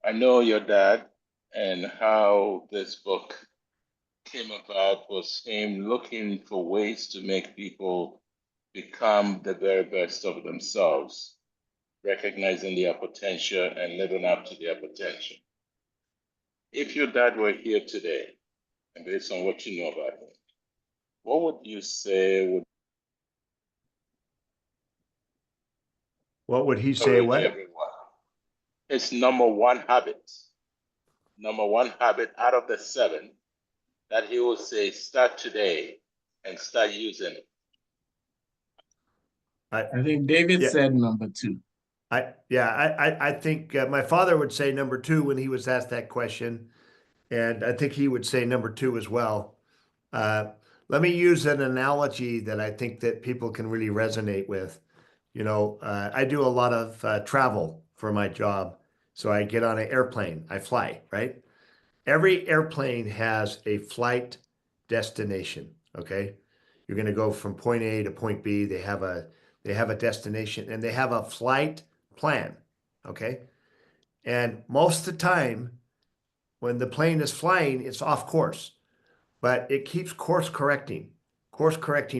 I know your dad, and how this book came about was him looking for ways to make people become the very best of themselves, recognizing their potential and living up to their potential. If your dad were here today, and based on what you know about him, what would you say would What would he say? What? everyone? His number one habit out of the 7 that he will say, start today and start using it. I think David said number 2. I think my father would say number 2 when he was asked that question. And I think he would say number 2 as well. Let me use an analogy that I think that people can really resonate with. You know, I do a lot of travel for my job. So I get on an airplane, I fly, right? Every airplane has a flight destination, okay? You're going to go from point A to point B. They have a destination and they have a flight plan, okay? And most of the time when the plane is flying, it's off course, but it keeps course correcting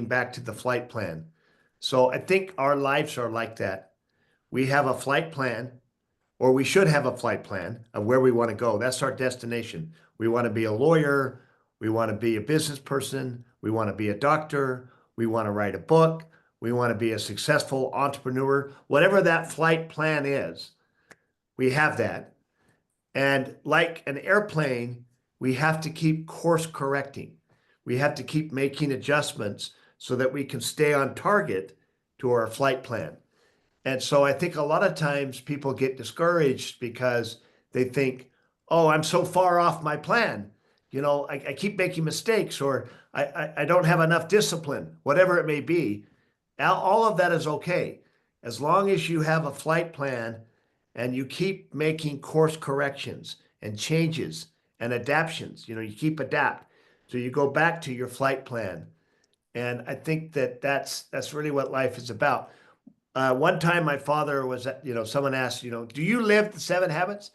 back to the flight plan. So I think our lives are like that. We have a flight plan, or we should have a flight plan of where we want to go. That's our destination. We want to be a lawyer. We want to be a business person. We want to be a doctor. We want to write a book. We want to be a successful entrepreneur. Whatever that flight plan is, we have that. And like an airplane, we have to keep course correcting. We have to keep making adjustments so that we can stay on target to our flight plan. And so I think a lot of times people get discouraged because they think, oh, I'm so far off my plan. You know, I keep making mistakes, or I don't have enough discipline, whatever it may be. All of that is okay. As long as you have a flight plan and you keep making course corrections and changes and adaptions, you know, you keep adapt. So you go back to your flight plan. And I think that that's really what life is about. One time my father was, someone asked, do you live the 7 habits?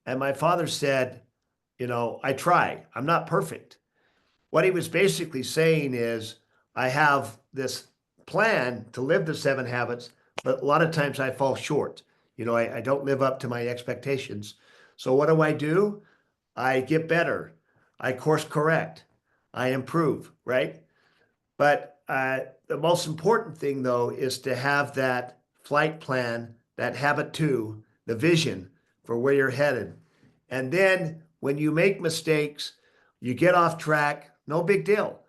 And my father said, I try. I'm not perfect. What he was basically saying is, I have this plan to live the 7 habits, but a lot of times I fall short. I don't live up to my expectations. So what do? I get better. I course correct. I improve, right? But the most important thing, though, is to have that flight plan, that habit 2, the vision for where you're headed. And then when you make mistakes, you get off track, no big deal.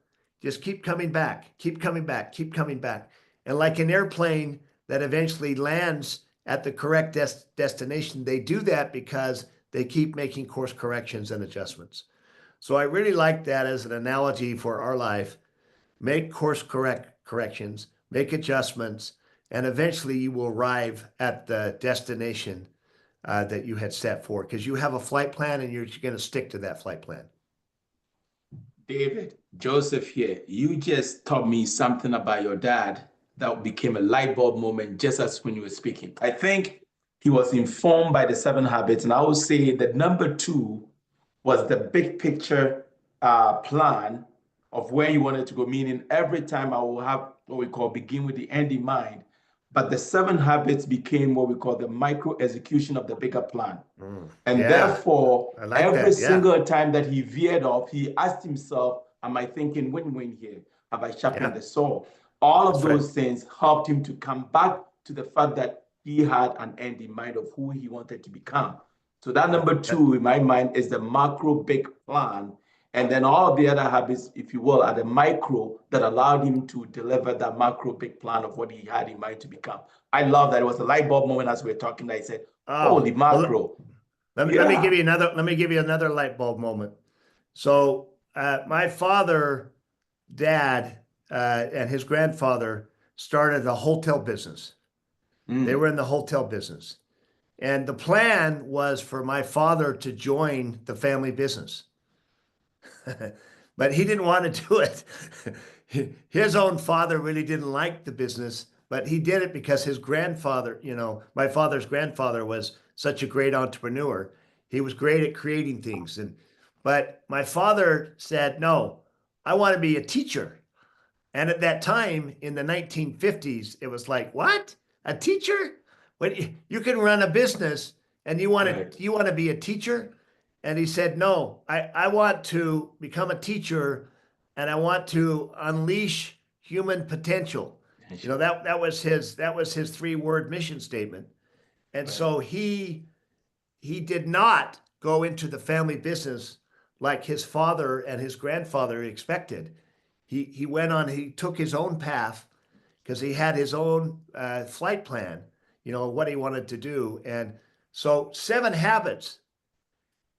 Just keep coming back, keep coming back, keep coming back. And like an airplane that eventually lands at the correct destination, they do that because they keep making course corrections and adjustments. So I really like that as an analogy for our life. Make course corrections, make adjustments, and eventually you will arrive at the destination that you had set for, because you have a flight plan and you're going to stick to that flight plan. David, Joseph here. You just taught me something about your dad that became a light bulb moment just as when you were speaking. I think he was informed by the 7 habits, and I would say that number 2 was the big picture plan of where he wanted to go, meaning every time I will have what we call begin with the end in mind. But the 7 habits became what we call the micro execution of the bigger plan. And therefore, every single time that he veered off, he asked himself, am I thinking win-win here? Have I sharpened the saw? All of those things helped him to come back to the fact that he had an end in mind of who he wanted to become. So that number 2, in my mind, is the macro big plan. And then all of the other habits, if you will, are the micro that allowed him to deliver that macro big plan of what he had in mind to become. I love that. It was a light bulb moment as we were talking. I said, holy macro. Let me give you another light bulb moment. So my father, dad, and his grandfather started a hotel business. They were in the hotel business. And the plan was for my father to join the family business. But he didn't want to do it. His own father really didn't like the business, but he did it because his grandfather, my father's grandfather was such a great entrepreneur. He was great at creating things. But my father said, no, I want to be a teacher. And at that time in the 1950s, it was like, what? A teacher? When you can run a business and you want to be a teacher? And he said, no, I want to become a teacher and I want to unleash human potential. You know, that was his 3-word mission statement. And so he did not go into the family business like his father and his grandfather expected. He went on, he took his own path because he had his own flight plan, you know, what he wanted to do. And so 7 Habits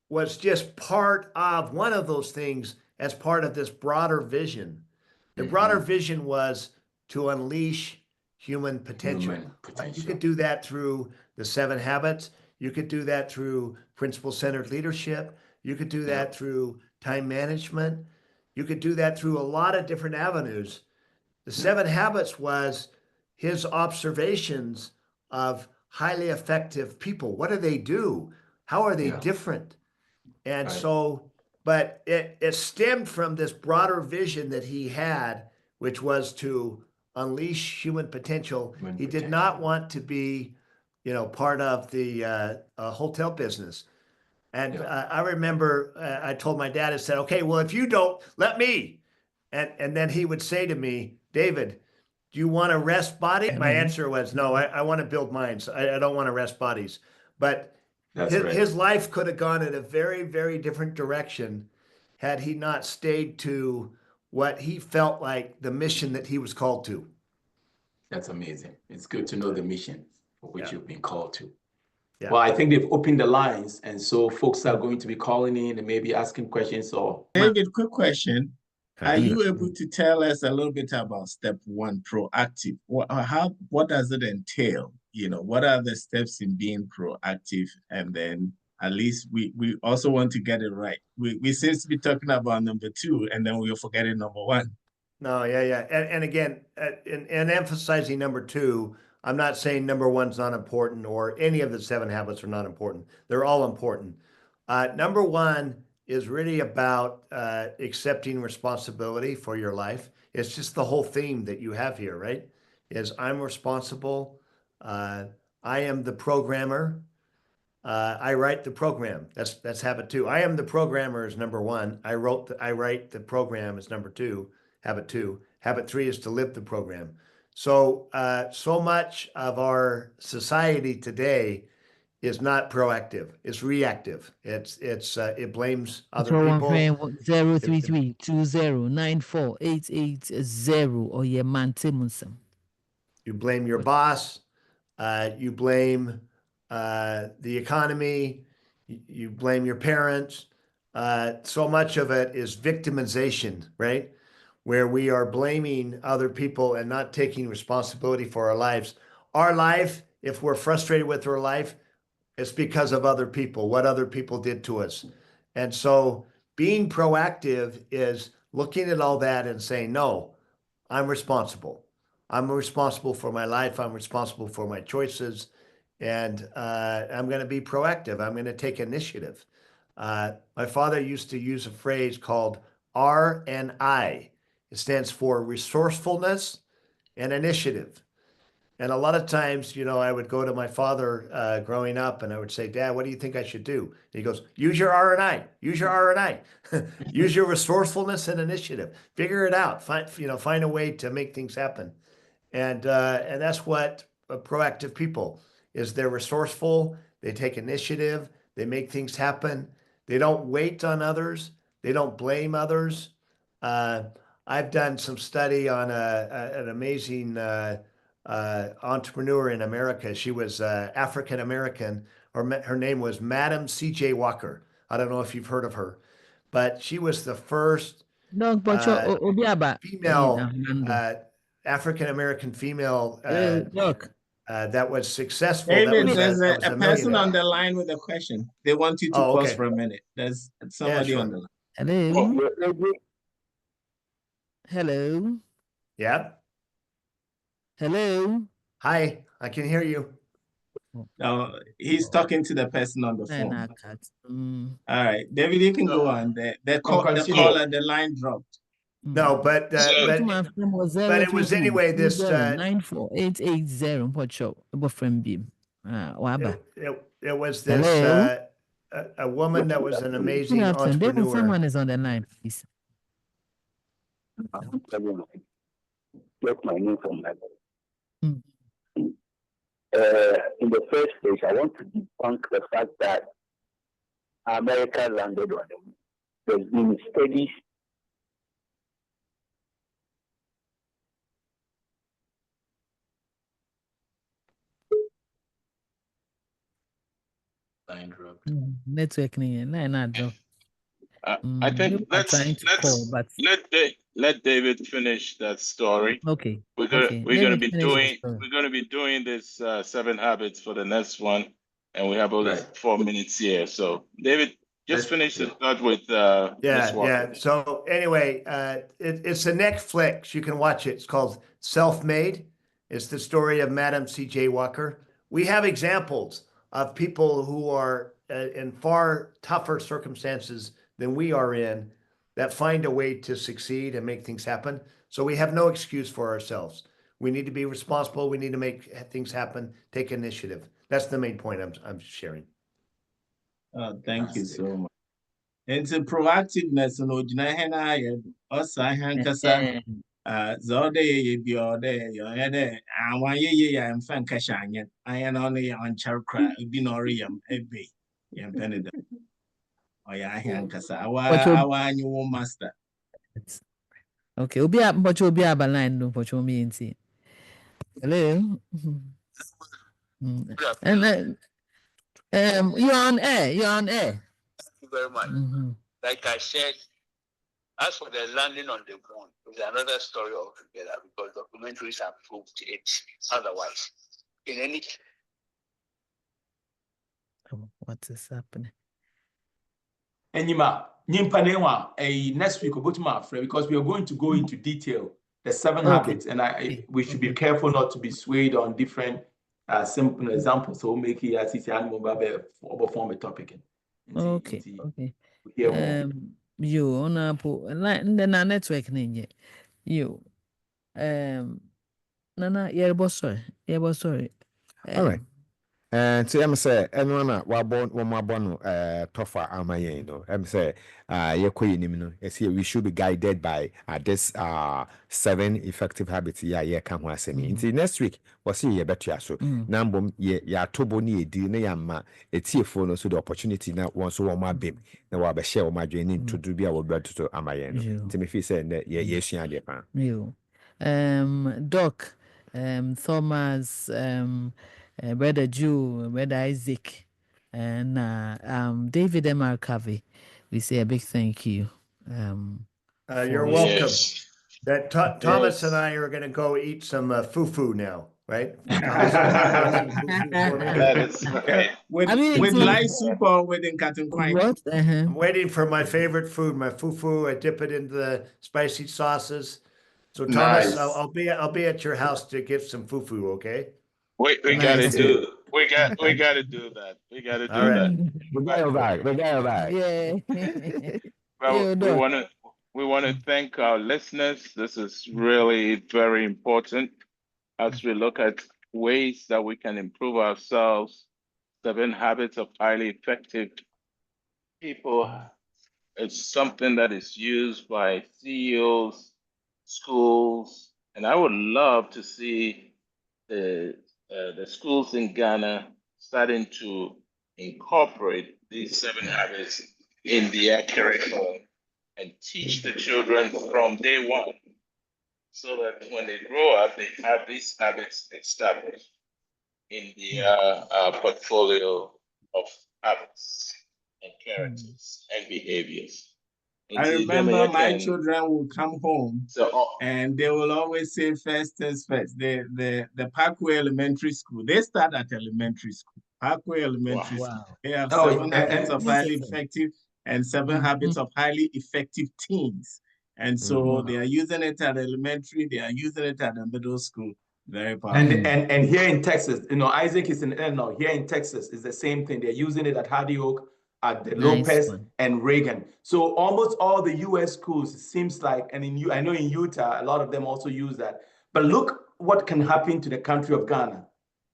was just part of one of those things as part of this broader vision. The broader vision was to unleash human potential. You could do that through the 7 Habits. You could do that through principle-centered leadership. You could do that through time management. You could do that through a lot of different avenues. The 7 Habits was his observations of highly effective people. What do they do? How are they different? And so, but it stemmed from this broader vision that he had, which was to unleash human potential. He did not want to be, you know, part of the hotel business. And I remember I told my dad, I said, okay, well, if you don't, let me. And then he would say to me, David, do you want to rest bodies? My answer was, no, I want to build minds. I don't want to rest bodies. But his life could have gone in a very, very different direction had he not stayed to what he felt like the mission that he was called to. That's amazing. It's good to know the mission for which you've been called to. Yeah. Well, I think they've opened the lines, and so folks are going to be calling in and maybe asking questions. Or David, quick question. Are you able to tell us a little bit about step 1, proactive? What does it entail? You know, what are the steps in being proactive? And then at least we also want to get it right. We seem to be talking about number 2, and then we're forgetting number 1. No, yeah. And again, and emphasizing number 2, I'm not saying number 1's not important or any of the 7 habits are not important. They're all important. Number 1 is really about accepting responsibility for your life. It's just the whole theme that you have here, right? Is I'm responsible. I am the programmer. I write the program. That's habit 2. I am the programmer is number 1. I write the program is number 2. Habit 2. Habit 3 is to live the program. So so much of our society today is not proactive. It's reactive. It blames other people. 03320948880 or your Mantamunsem. You blame your boss. You blame the economy. You blame your parents. So much of it is victimization, right? Where we are blaming other people and not taking responsibility for our lives. Our life, if we're frustrated with our life, it's because of other people, what other people did to us. And so being proactive is looking at all that and saying, no, I'm responsible. I'm responsible for my life. I'm responsible for my choices. And I'm going to be proactive. I'm going to take initiative. My father used to use a phrase called R&I. It stands for resourcefulness and initiative. And a lot of times, you know, I would go to my father growing up and I would say, Dad, what do you think I should do? And he goes, use your R&I, use your R&I, use your resourcefulness and initiative, figure it out, find a way to make things happen. And that's what proactive people is. They're resourceful. They take initiative. They make things happen. They don't wait on others. They don't blame others. I've done some study on an amazing entrepreneur in America. She was African American, or her name was Madam C.J. Walker. I don't know if you've heard of her, but she was the first female African American female that was successful. David, that there's was a person on the line with a question. They want you to pause for a minute. There's somebody on the line. Hello. Hello. Yeah. Hello. Hi, I can hear you. No, he's talking to the person on the phone. I cut. All right, David, you can go on. The caller, the line dropped. No, but My friend was but it was anyway this 94880 what show from beam. Waba. it was this Hello? a woman that was an amazing Good afternoon. David, entrepreneur. someone is on the line, please. Get my name from my Mm. In the first place, I want to debunk the fact that America landed on them. There's been studies. Line dropped. Network line drop. I think You are trying to call, but let David finish that story. okay. We're gonna Okay. we're gonna David, be finish the doing story. we're gonna be doing this 7 habits for the next one, and we have only Right. 4 minutes here. So David, just finish the thought with Ms. Yeah, Walker. yeah. So anyway, it's a Netflix. You can watch it. It's called Self-Made. It's the story of Madam C.J. Walker. We have examples of people who are in far tougher circumstances than we are in that find a way to succeed and make things happen. So we have no excuse for ourselves. We need to be responsible. We need to make things happen, take initiative. That's the main point I'm sharing. Thank you so much. It's a proactiveness and Ojina us I hankasa Zode be or there, your head, and 1 year and Fankashan, I am only on Charcra, Binorium, Ebe, and Penida. Oh, yeah, hankasa, our annual master. Okay, but you'll be a line, no, but you'll be in see. Hello. And you're on air. You're on air. Thank you very much. Like I said, as for the landing on the moon, it's another story altogether because documentaries have proved it otherwise. In any What is happening? And next week because we are going to go into detail the 7 habits, and we should be careful not to be swayed on different simple examples. So we'll make it as it's form a topic. Okay. You on the network name you Nana sorry. All right. And so I'm say anyone wabon tougher amaye no. I'm say we should be guided by this 7 effective habits ya kan ho asemi. Until next week we see you better so. Nambom ya tobo ni edi na ya ma etiefo no so the opportunity na won so won ma bem na wa be share won ma join to do bia wo be to amaye no. Until me feel say ye sua de pa. You Doc Thomas Brother Jew, Brother Isaac, and David MHz. We say a big thank you. You're welcome. Yes. That Thomas and I are going to go eat some fufu now, right? That is right. With light soup or with cotton quine. What? I'm waiting for my favorite food, my fufu. I dip it into the spicy sauces. So Thomas, Nice. I'll be at your house to get some fufu, okay? We Nice. gotta do we gotta do that. We gotta do All right. that. We got back. Yeah. Well, we want to thank our listeners. This is really very important as we look at ways that we can improve ourselves. 7 habits of highly effective people. It's something that is used by CEOs, schools, and I would love to see the schools in Ghana starting to incorporate these 7 habits in their curriculum and teach the children from day one, so that when they grow up, they have these habits established in their portfolio of habits and characters and behaviors. I remember my children will come home and they will always say first things first. The Parkway Elementary School, they start at elementary school. Parkway Elementary School. They have 7 habits of highly effective and 7 habits of highly effective teens. And so they are using it at elementary, they are using it at the middle school. Very powerful. And here in Texas, Isaac is in Illinois. Here in Texas is the same thing. They're using it at Hardy Oak, at the Lopez and Reagan. So almost all the U.S. schools, it seems like, and I know in Utah, a lot of them also use that. But look what can happen to the country of Ghana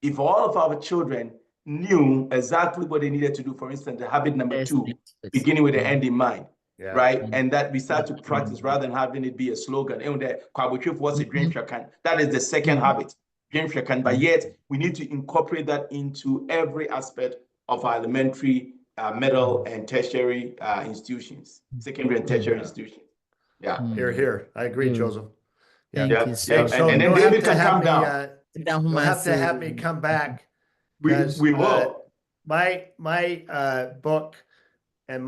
if all of our children knew exactly what they needed to do. For instance, the habit number 2, beginning with the end in mind. Yeah. Right? And that we start to practice rather than having it be a slogan. And that is the second habit. But yet, we need to incorporate that into every aspect of our elementary, middle, and tertiary institutions, secondary and tertiary institutions. Yeah. Here. I agree, Joseph. Yeah. And then David can come down. You'll have to have me come back. We will. My book and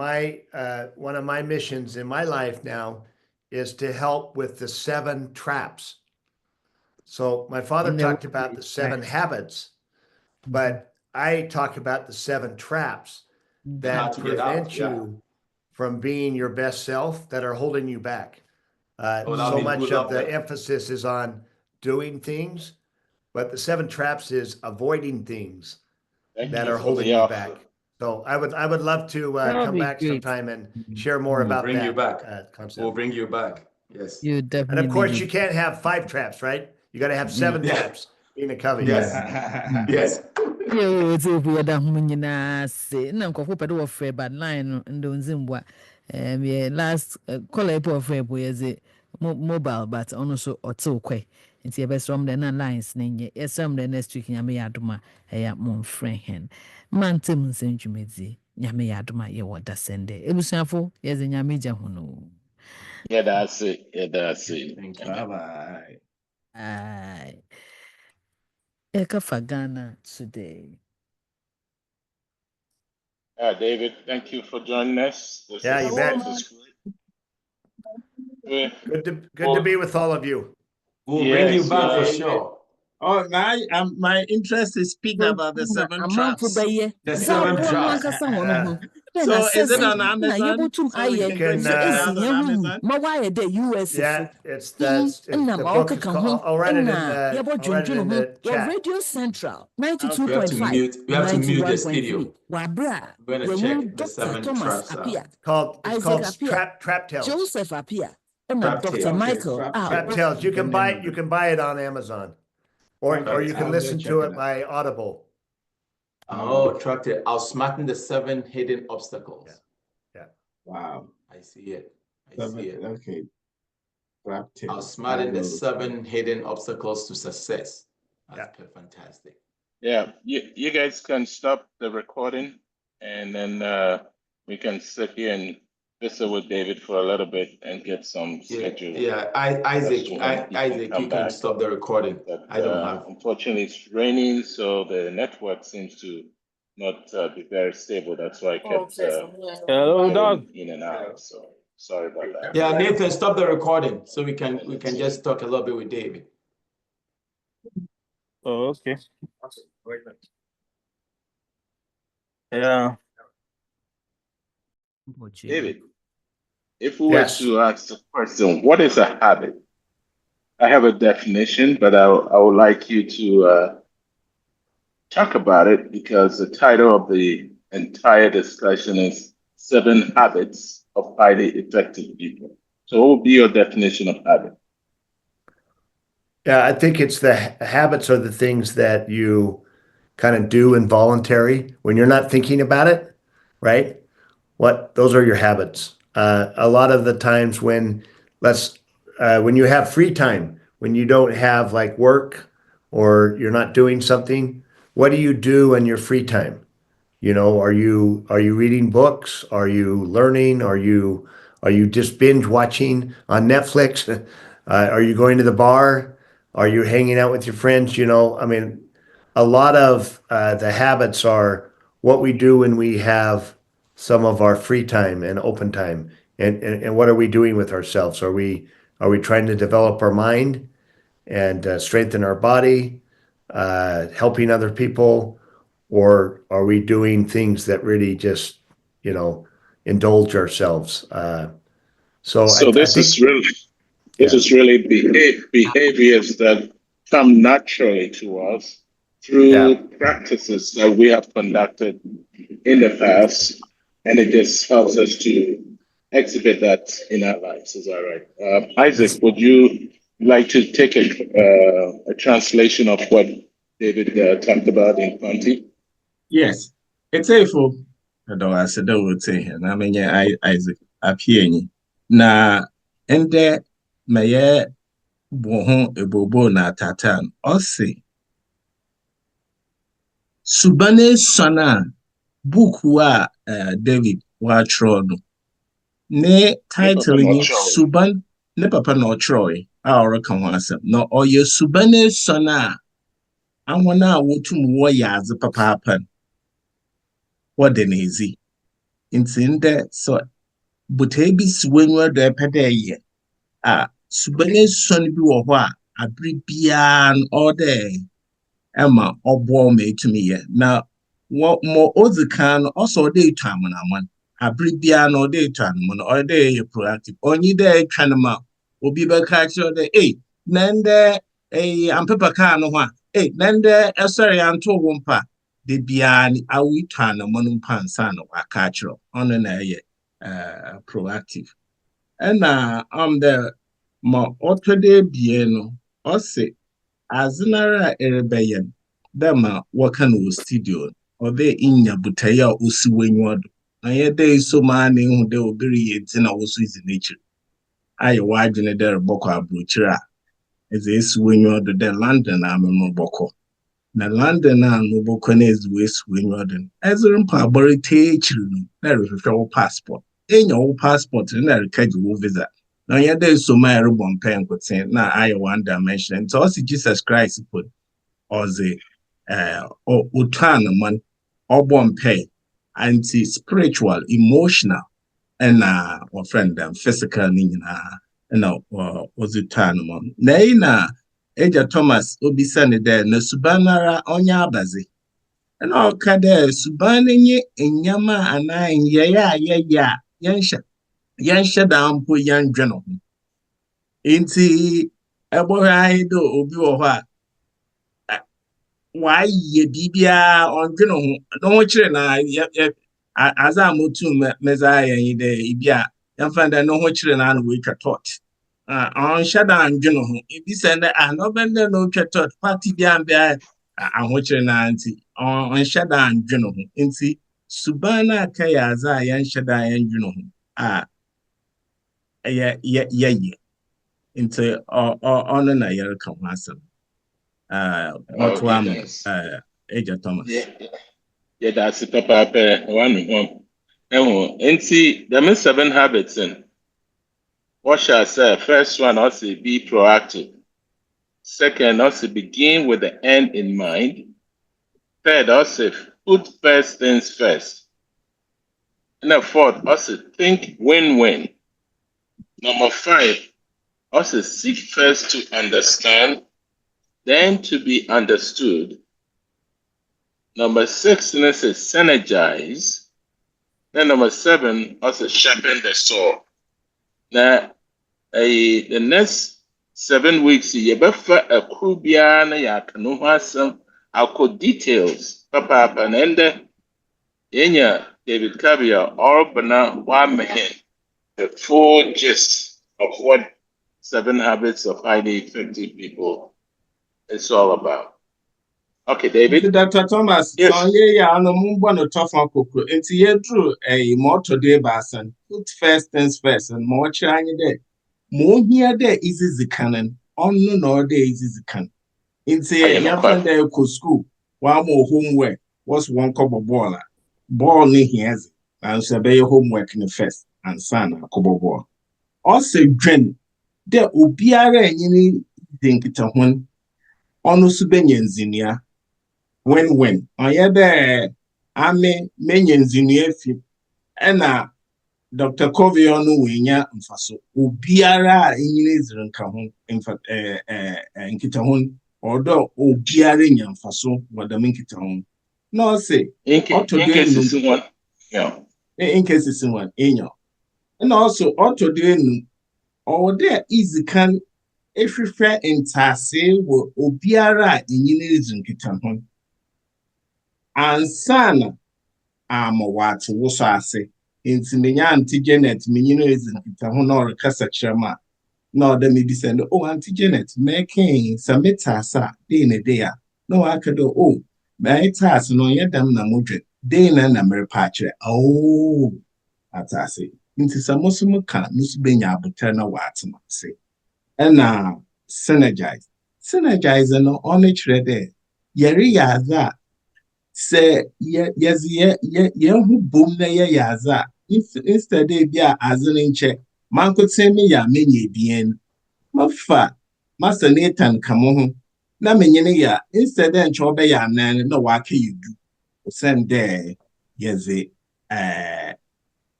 one of my missions in my life now is to help with the 7 traps. So my father talked about the 7 habits, but I talk about the 7 traps that prevent you from being your best self, that are holding you back. So much of the emphasis is on doing things, but the 7 traps is avoiding things that are holding you back. So I would love to come back sometime and share more about that. Bring you back. Concept. We'll bring you back. Yes. You definitely. And of course, you can't have 5 traps, right? You got to have 7 traps in a covey. Yes. Yes. It's over the Humana say, no, Copa Frey, but line and don't Zimbabwe. Last call for Frey is it mobile, but also or so quick. It's your best from the lines, yes, some the next week, Yamayaduma, a mon friend. Mantamunsem Jumezi, Yamayaduma, ye what does send it. It was sample, yes, and Yamija Huno. Yeah, that's it. Thank you. Bye-bye. Eka Fagana today. David, thank you for joining us. You bet. Good to be with all of you. We'll bring you back for sure. Oh, now my interest is speaking about the 7 traps. The 7 traps. So is it on Amazon? Yeah, it's the book is called, I'll write it in the chat. Radio Central, We have to 92.5. mute the studio. We're going to check the 7 traps out. It's called Trap Tales. Joseph Apia. Trap Dr. Tales. Michael. Trap Tales. You can buy it on Amazon. Or you can listen to it by Audible. Oh, Trap Tales. Outsmarting the 7 hidden obstacles. Yeah. Wow. I see it. Okay. Trap Tales. Outsmarting the 7 hidden obstacles to success. That's fantastic. Yeah, you guys can stop the recording, and then we can sit here and visit with David for a little bit and get some schedule. Yeah, Isaac, you can stop the recording. But, I don't have. Unfortunately, it's raining, so the network seems to not be very stable. That's why I kept in and out. So sorry about that. Yeah, Nathan, stop the recording so we can just talk a little bit with David. Oh, okay. Yeah. David, if we were to ask the question, what is a habit? I have a definition, but I would like you to talk about it, because the title of the entire discussion is 7 Habits of Highly Effective People. So what would be your definition of habit? Yeah, I think it's the habits are the things that you kind of do involuntary when you're not thinking about it, right? Those are your habits. A lot of the times when you have free time, when you don't have like work or you're not doing something, what do you do in your free time? You know, are you reading books? Are you learning? Are you just binge watching on Netflix? Are you going to the bar? Are you hanging out with your friends? You know, I mean, a lot of the habits are what we do when we have some of our free time and open time. And what are we doing with ourselves? Are we trying to develop our mind and strengthen our body, helping other people, or are we doing things that really just, you know, indulge ourselves? So this is really behaviors that come naturally to us through practices that we have conducted in the past, and it just helps us to exhibit that in our lives. Is that right? Isaac, would you like to take a translation of what David talked about in Ponty? Yes, it's a full. I said, I would say, and I mean, Isaac, appearing. Na, and there, may bohon ebobo na tatan, or say, Subane Sana, book wa David Watrod. Ne title in Suban, ne papa no Troy, our conwasam, no, or your Subane Sana. I wanna wotum warriors papa happen. What the easy? In there, so, but ebis when we're there per day. Subane son be wa a bribian all day. Emma or born me to me. Now, what more other can also daytime when I'm one. A bribian or daytime or day proactive. Only day canama will be back at your day. Eh, Nande a pepper can one. Eh, Nande a sorry and two wumpa. The bian a we turn a monum pan son or a catcher on an proactive. And I'm the more auto de bieno or say. Azinara erebeyen dama wakan wo studio or they inya butaya usi wenwado na yede so mani hu de obiri yenti na wosu is nature aye wajene der boko abrochira eze esu wenwado de London amemo boko na London na no boko na ezu esu wenwado ezuru mpa agbori te chiru no na rehwehwe passport enya wo passport na rekaji wo visa. Now, yeah, there's so many robot pen could say, now I one dimension. And so also Jesus Christ put or the utana man or bomb pay anti spiritual, emotional, and or friend physical was utana man. Naina Eja Thomas Obi there, no subanara onya bazi. And all kade subani in yama and I yeah, yansha da mpo yandwe no nti ebo hai do obi wo ho a why ye bibia ondwe no ho kire na aza motu meza yan de ibia yamfanda no ho kire na no we twatot on shada ndwe no ho ibi sende no bende no twatot party bia bia ho kire na nti on shada ndwe no ho nti subana kaya aza yan shada yan ndwe no ho yeah. Into on na year come awesome. What one Eja Thomas. Yeah, that's a papa one. And see, there are 7 habits in. What shall I say? First one, also be proactive. Second, also begin with the end in mind. Third, also put first things first. And the fourth, also think win-win. Number 5, also seek first to understand, then to be understood. Number 6, let's say synergize. Then number 7, also sharpen the saw. Now, the next 7 weeks, you better a kubiana ya kanuhasam, I'll details. Papa Panenda, Enya, David Kabia, or Bana Wamahin. The full gist of what 7 habits of highly effective people is all about. Okay, David. Dr. Thomas, yes. So yeah, no mumbo no tough on cocoa. It's here true a motto de basan. Put first things first and more shiny day. More here there is the canon. On no day is the canon. It's a young day could school. One more homework was one cup of baller. Ball ni has and survey homework in the first. And son, Kobobo. Also, Dren, there will be a rainy think it a one on Subenians in ya. When, I had there, I may minions in the F. And Dr. Covey on Winya and Faso, Ubiara in Israel Kahun, in fact, and Kitahun, although Ubiara in Faso, what the Minkitahun. No, say, in case it's one, yeah. In case it's one, and also auto doing or there easy can ehwehwɛ ntaase wɔ obiara a enyini nkita ho ansana ama wate wo so ase nti menya Auntie Janet menyini nkita ho na ɔrekasa kyerɛ ma na ɔda me bi sɛ no oh Auntie Janet mɛkɛn sɛ metaase a dei na dei a na waka do oh mɛtaase no ɔnyɛ dam na modwe dei na merepa akyerɛ oh ataase nti sɛ mo so mo ka mo so benya abotar na wate mo ase ɛna synergize no ɔno kyerɛ dɛ yɛreyɛ adze a sɛ yɛho bom na yɛyɛ adze a instead bi a adze no nkyɛ mankoten me yɛ a menya ebien mafa Master Nathan ka mo ho na menyene yɛ instead nkyɛ ɔbɛyɛ anan na waka yɛ du sɛn dɛ yɛdze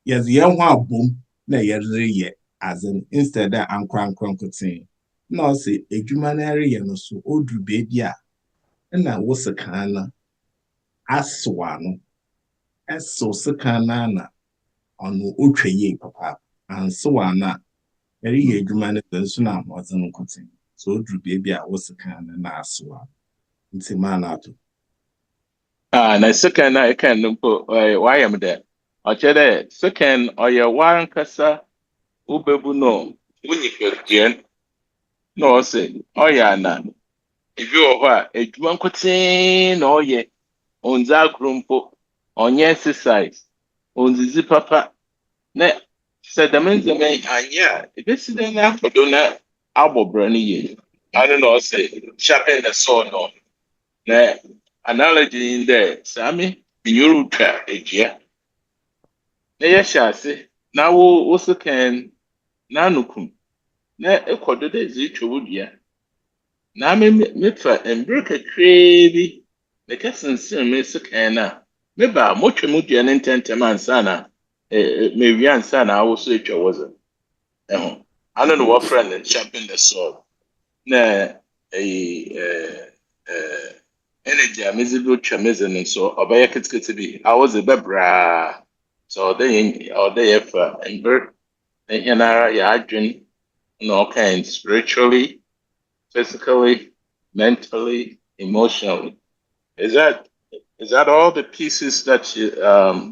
yɛho abom na yɛreyɛ adze no instead ankorankrankoten na ɔsɛ edwuma na ɛreyɛ no so oduru beebi a na wo sekan no asoa no ɛso sekan na ɔno otwa yie papa ansoa na ɛreyɛ edwuma no nso na amɔdze no nkoten so oduru beebi a wo sekan no na asoa nti ma na ato na sekan na ɛka no mpo wayɛ m dɛ ɔkyerɛ dɛ sekan ɔyɛ wankasa wobɛbu no wonyipadua na ɔsɛ ɔyɛ ana ebi wɔ hɔ a edwuma nkoten na ɔyɛ onza agoro mpo ɔnyɛ exercise onzizi papa na sɛ dɛm ndzɛmba anyɛ a ebesi dɛ na akɔdo na abɔbra no yie ano na ɔsɛ sharpen the sword no na analogy in dɛ same binyuru twa edua na yɛhyɛ ase na wo sekan na anukum na ekɔdo dɛ zitwa wo dua na mefa mbere kakraa bi na kasensen me sekan na meba motwa mu dua ne ntɛntɛm ansa na mewi ansa na awo so etwa wɔze ɛho ano no wɔfrɛ no sharpen the sword na energy a medze bi twa medze no so ɔbɛyɛ ketekete bi awoze bɛbraa so ɔdɛ yɛfa mbere na yɛnara yɛ adwen na ɔkan spiritually, physically, mentally, emotionally. Is that all the pieces that you,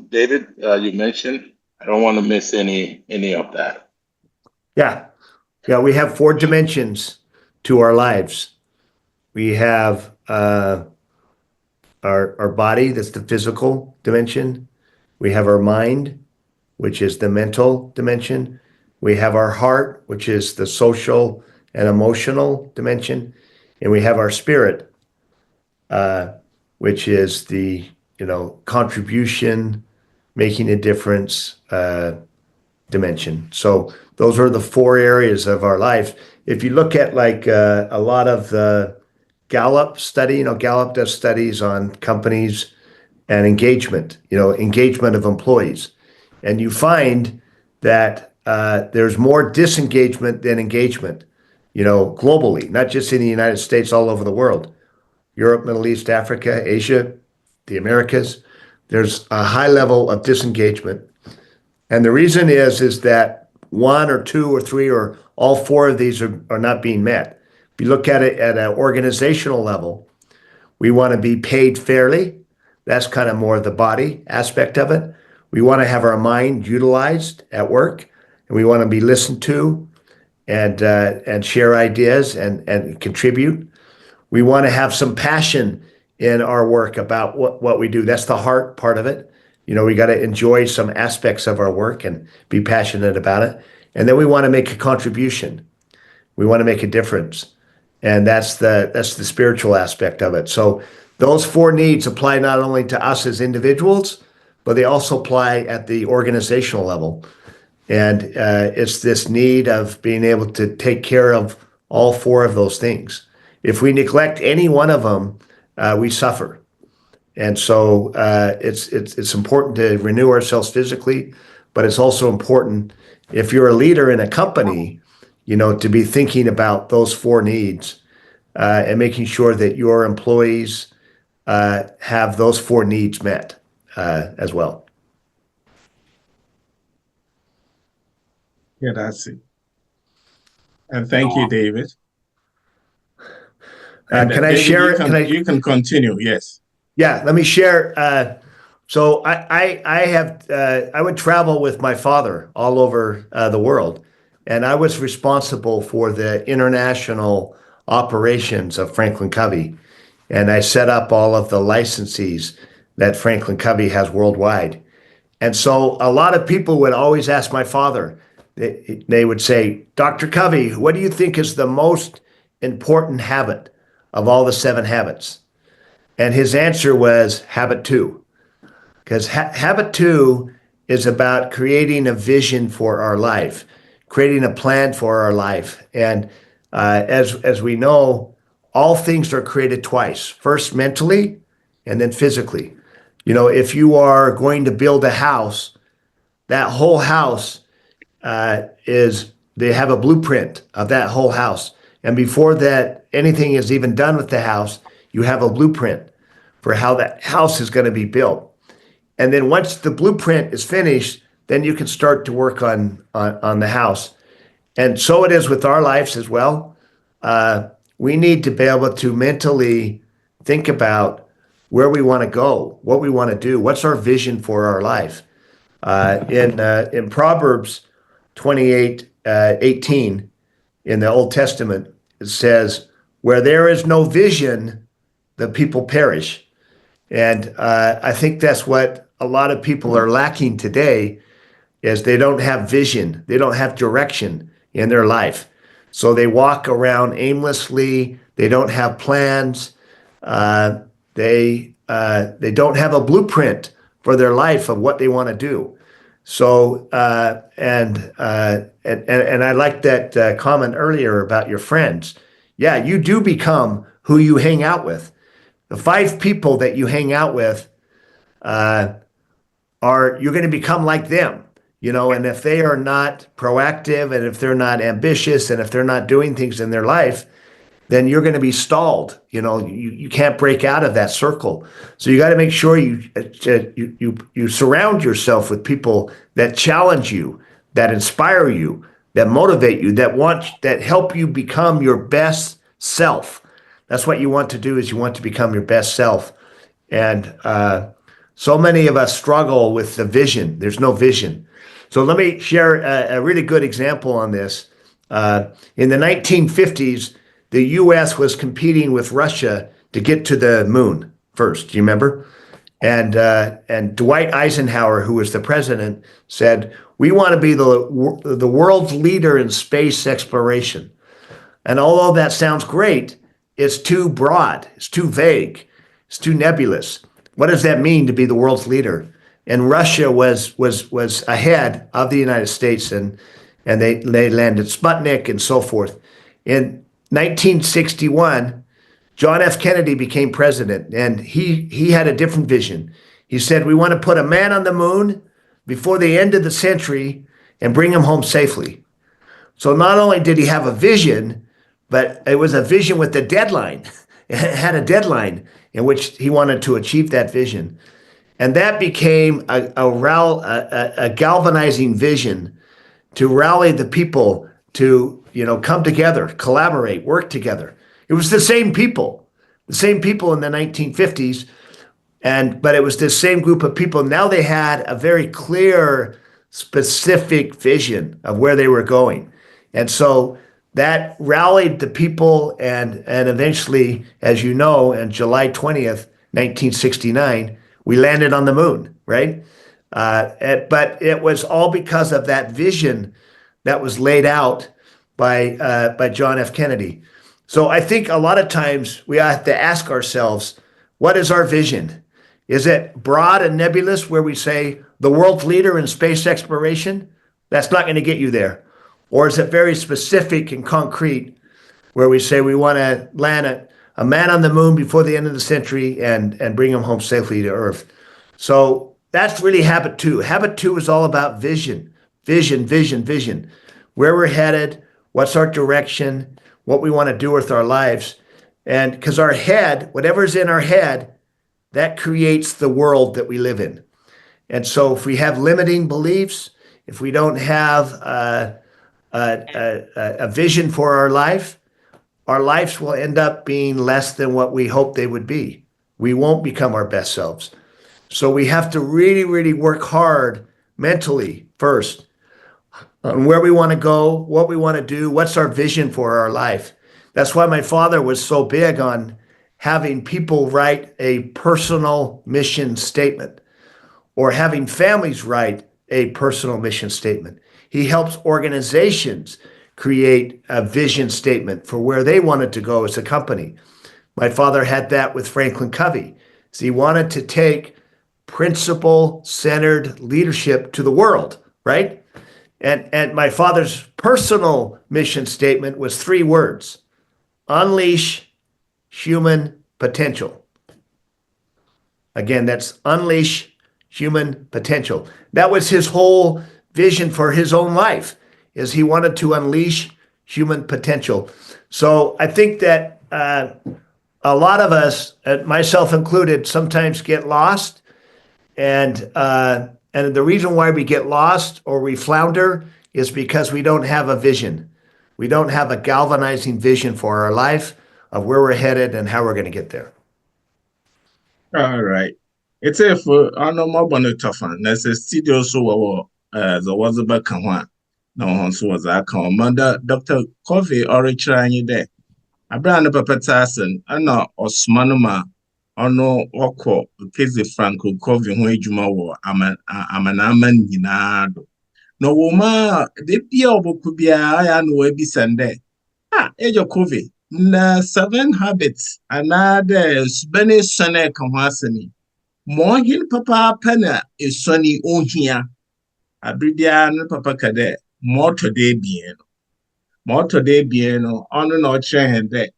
David, you mentioned? I don't want to miss any of that. Yeah. We have 4 dimensions to our lives. We have our body, that's the physical dimension. We have our mind, which is the mental dimension. We have our heart, which is the social and emotional dimension. And we have our spirit, which is the, contribution, making a difference dimension. So those are the 4 areas of our life. If you look at like a lot of the Gallup study, Gallup does studies on companies and engagement, engagement of employees. And you find that there's more disengagement than engagement, globally, not just in the United States, all over the world. Europe, Middle East, Africa, Asia, the Americas. There's a high level of disengagement. And the reason is that 1 or 2 or 3 or all 4 of these are not being met. If you look at it at an organizational level, we want to be paid fairly. That's kind of more the body aspect of it. We want to have our mind utilized at work, and we want to be listened to and share ideas and contribute. We want to have some passion in our work about what we do. That's the heart part of it. We got to enjoy some aspects of our work and be passionate about it. And then we want to make a contribution. We want to make a difference. And that's the spiritual aspect of it. So those 4 needs apply not only to us as individuals, but they also apply at the organizational level. And it's this need of being able to take care of all 4 of those things. If we neglect any one of them, we suffer. And so it's important to renew ourselves physically, but it's also important if you're a leader in a company, to be thinking about those 4 needs and making sure that your employees have those 4 needs met as well. Yeah, that's it. And thank you, David. And Can I David, share it? you can continue. Yes. Yeah, let me share. So I would travel with my father all over the world, and I was responsible for the international operations of FRANKLINCOVEY, and I set up all of the licensees that FRANKLINCOVEY has worldwide. And so a lot of people would always ask my father, they would say, Dr. Covey, what do you think is the most important habit of all the 7 habits? And his answer was habit 2, because habit 2 is about creating a vision for our life, creating a plan for our life. And as we know, all things are created twice, first mentally and then physically. You know, if you are going to build a house, that whole house they have a blueprint of that whole house. And before that anything is even done with the house, you have a blueprint for how that house is going to be built. And then once the blueprint is finished, then you can start to work on the house. And so it is with our lives as well. We need to be able to mentally think about where we want to go, what we want to do, what's our vision for our life. In Proverbs 28:18 in the Old Testament, it says, where there is no vision, the people perish. And I think that's what a lot of people are lacking today, is they don't have vision, they don't have direction in their life. So they walk around aimlessly, they don't have plans, they don't have a blueprint for their life of what they want to do. So and I like that comment earlier about your friends. Yeah, you do become who you hang out with. The 5 people that you hang out with you're going to become like them, you know. And if they are not proactive, and if they're not ambitious, and if they're not doing things in their life, then you're going to be stalled. You know, you can't break out of that circle. So you got to make sure you surround yourself with people that challenge you, that inspire you, that motivate you, that help you become your best self. That's what you want to do, is you want to become your best self. And so many of us struggle with the vision. There's no vision. So let me share a really good example on this. In the 1950s, the U.S. was competing with Russia to get to the moon first. Do you remember? And Dwight Eisenhower, who was the president, said, we want to be the world's leader in space exploration. And although that sounds great, it's too broad, it's too vague, it's too nebulous. What does that mean, to be the world's leader? And Russia was ahead of the United States, and they landed Sputnik and so forth. In 1961, John F. Kennedy became president, and he had a different vision. He said, we want to put a man on the moon before the end of the century and bring him home safely. So not only did he have a vision, but it was a vision with a deadline. It had a deadline in which he wanted to achieve that vision. And that became a galvanizing vision to rally the people to, you know, come together, collaborate, work together. It was the same people in the 1950s, but it was the same group of people. Now they had a very clear, specific vision of where they were going. And so that rallied the people, and eventually, as you know, on July 20th, 1969, we landed on the moon, right? But it was all because of that vision that was laid out by John F. Kennedy. So I think a lot of times we have to ask ourselves, what is our vision? Is it broad and nebulous, where we say the world's leader in space exploration? That's not going to get you there. Or is it very specific and concrete, where we say we want to land a man on the moon before the end of the century and bring him home safely to Earth? So that's really habit 2. Habit 2 is all about vision, vision, vision, vision. Where we're headed, what's our direction, what we want to do with our lives. And because our head, whatever's in our head, that creates the world that we live in. And so if we have limiting beliefs, if we don't have a vision for our life, our lives will end up being less than what we hope they would be. We won't become our best selves. So we have to really, really work hard mentally first on where we want to go, what we want to do, what's our vision for our life. That's why my father was so big on having people write a personal mission statement or having families write a personal mission statement. He helps organizations create a vision statement for where they wanted to go as a company. My father had that with FRANKLINCOVEY. So he wanted to take principle-centered leadership to the world, right? And my father's personal mission statement was 3 words: unleash human potential. Again, that's unleash human potential. That was his whole vision for his own life, is he wanted to unleash human potential. So I think that a lot of us, myself included, sometimes get lost. And the reason why we get lost or we flounder is because we don't have a vision. We don't have a galvanizing vision for our life of where we're headed and how we're going to get there. All right. It's a for more bonnet There's a studio so the was about Kawan. No one was a commander, Dr. Covey or trying you there. A brand of Petasan, and no Osmanuma. Ono oko kezi FRANKLINCOVEY ho adwuma wo aman nyinado no wo ma de bia oboku bia ya no abisa nde ejo COVID na 7 habits another subane sone ka ho asani mo hin papa pana esoni ohia abridia no papa kade moto de bien no ono na o kire hende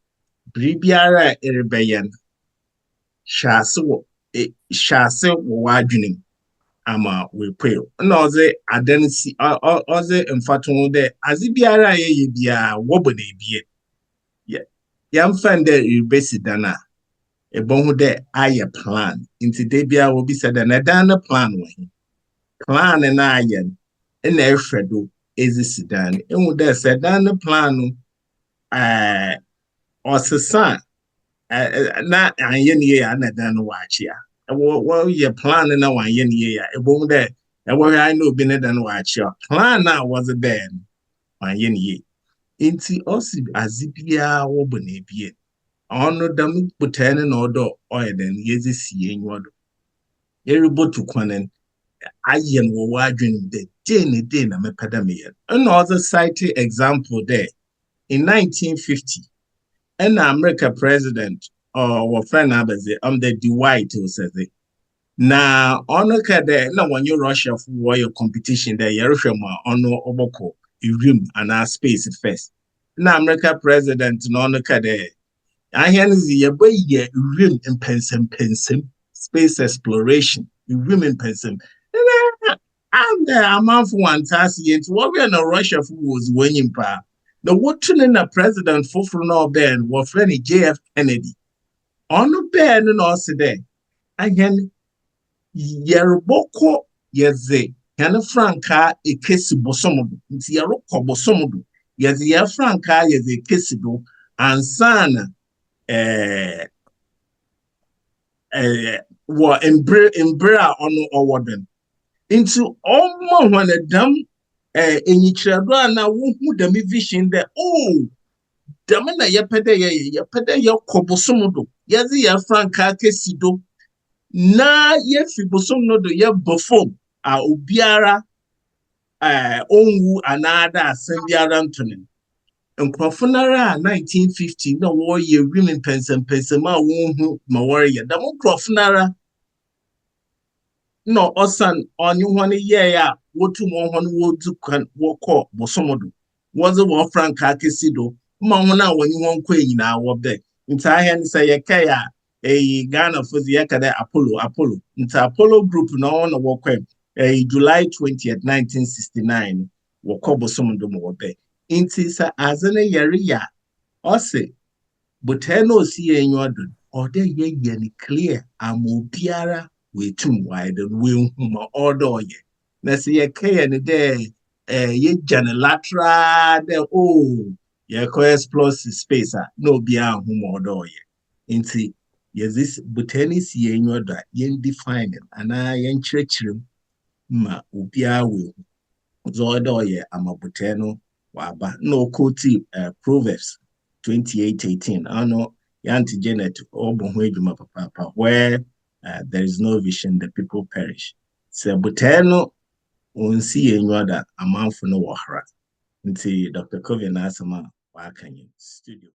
bribiara erebeyen shase wo wadwunim ama we pray no ze adansi oze mfato de azibiara ye bia wobo na ebie yam fande rebesidana ebonhu de aye plan inti de bia wo bi said na dan plan we plan na aye na ehwedo ezisidan enhu de said dan plan osesa na anye ne ya na dan wachi a wo ye plan na wanye ne ya ebom de wo I know bi ne dan wachi plan na was there wanye ne inti osi azibia wo bo na ebie ono dam butene na odo oyeden yezi sie nwodo eribotu kwanen ayen wo wadwen de day na mepada me yen another cite example there in 1950 and America president or friend Abazi the Dwight who says it. Now on the na when you Russia for war competition there Yerushama on Oboko room and our space first. Now America president no the I hear the ye room in pensem space exploration room in pensem. And I'm out for 1 task yet what we are no Russia for was winning pa. The watching a president for no Ben was friend JF Kennedy. On the Ben and also there. Again, Yeroboko Yeze, Hannah Franca, a kiss bosomodo, Yeroko bosomodo, Yazia Franca, Yeze kissido, and Sana, were embra on warden. Into almost one of them. Enyi chirado na wo hu dem vision there dem na yepede ye kobosomodo yezi ya franka kesido na ye fi bosomodo ye bofom obiara onwu anada asembiara ntonen nkrofonara 1950 na wo ye women pensem ma wo hu ma wore ye dem nkrofonara no osan onyu hone ye ya wotu mo hone wotu kan woko bosomodo was a war franka kesido ma hona woni won kwa nyina wo be nta ahen say ye kaya Ghana for the yakada Apollo nta Apollo group no on wokwa July 20th 1969 woko bosomodo mo be nti sa azene yare ya ose boteno si enyodo ode ye ni clear amobiara we too wide and we order ye. Na see ye kaya ni de ye janelatra de Yeah, explore space. No beyond whom or door. Inti, yes, this botanist yen yoda yen define it, and I yen church ma upia will. Zoidoye amabuteno waba no koti Proverbs 28:18. I know yanti Janet obuhwejuma papa where there is no vision the people perish. Se buteno unsi yenwada amanfo no wahara. Nti Dr. Covey na asama wa akanyi studio.